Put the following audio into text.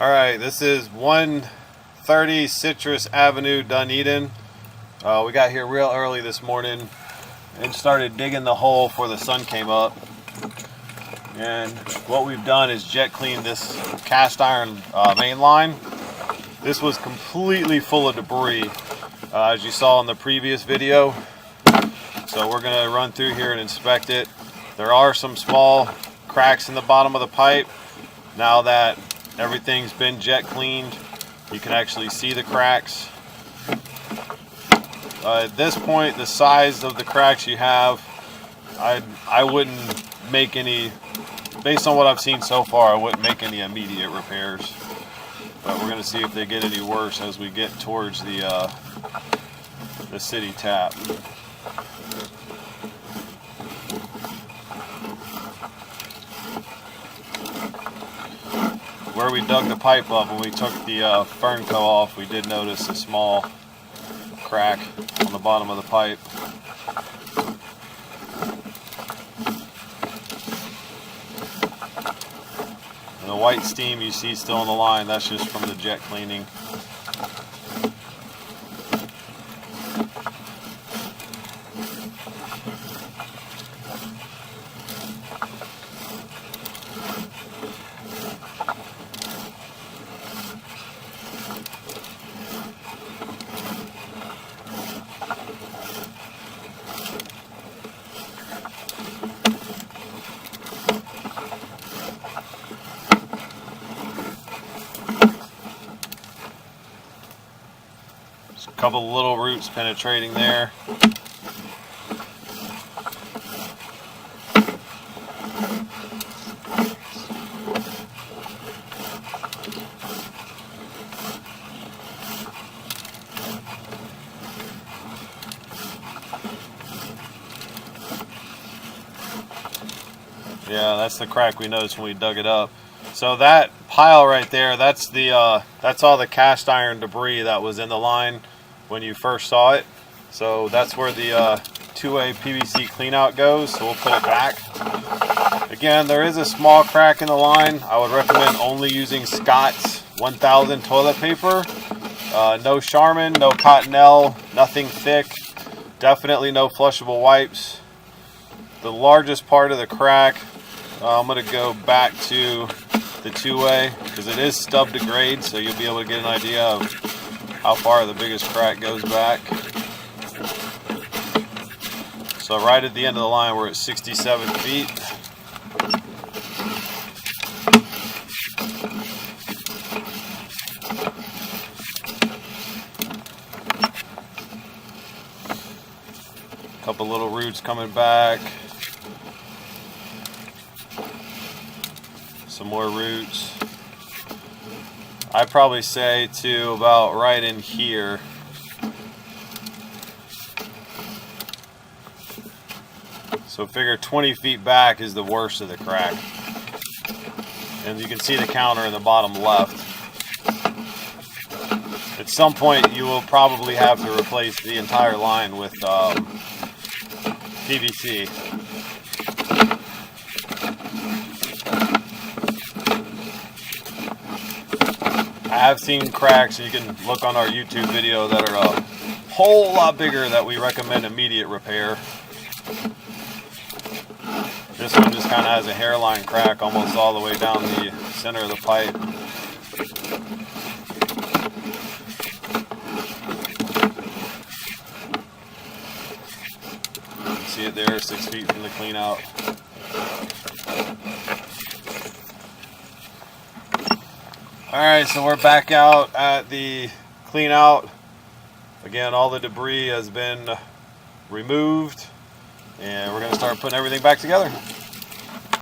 Alright, this is 130 Citrus Avenue, Dunedin. We got here real early this morning and started digging the hole before the sun came up. And what we've done is jet cleaned this cast iron main line. This was completely full of debris, as you saw in the previous video. So we're going to run through here and inspect it. There are some small cracks in the bottom of the pipe. Now that everything's been jet cleaned, you can actually see the cracks. At this point, the size of the cracks you have, I wouldn't make any, based on what I've seen so far, I wouldn't make any immediate repairs. But we're going to see if they get any worse as we get towards the city tap. Where we dug the pipe up when we took the fern coat off, we did notice a small crack on the bottom of the pipe. And the white steam you see still on the line, that's just from the jet cleaning. A couple of little roots penetrating there. Yeah, that's the crack we noticed when we dug it up. So that pile right there, that's all the cast iron debris that was in the line when you first saw it. So that's where the two-way PVC cleanout goes, so we'll put it back. Again, there is a small crack in the line. I would recommend only using Scott's 1000 toilet paper. No Charmin, no Cottonelle, nothing thick. Definitely no flushable wipes. The largest part of the crack, I'm going to go back to the two-way because it is stub to grade, so you'll be able to get an idea of how far the biggest crack goes back. So right at the end of the line, we're at 67 feet. A couple little roots coming back. Some more roots. I'd probably say to about right in here. So figure 20 feet back is the worst of the crack. And you can see the counter in the bottom left. At some point you will probably have to replace the entire line with PVC. I have seen cracks, and you can look on our YouTube video, that are a whole lot bigger that we recommend immediate repair. This one just kind of has a hairline crack almost all the way down the center of the pipe. You can see it there, 6 feet from the clean out. Alright, so we're back out at the clean out. Again, all the debris has been removed, and we're going to start putting everything back together.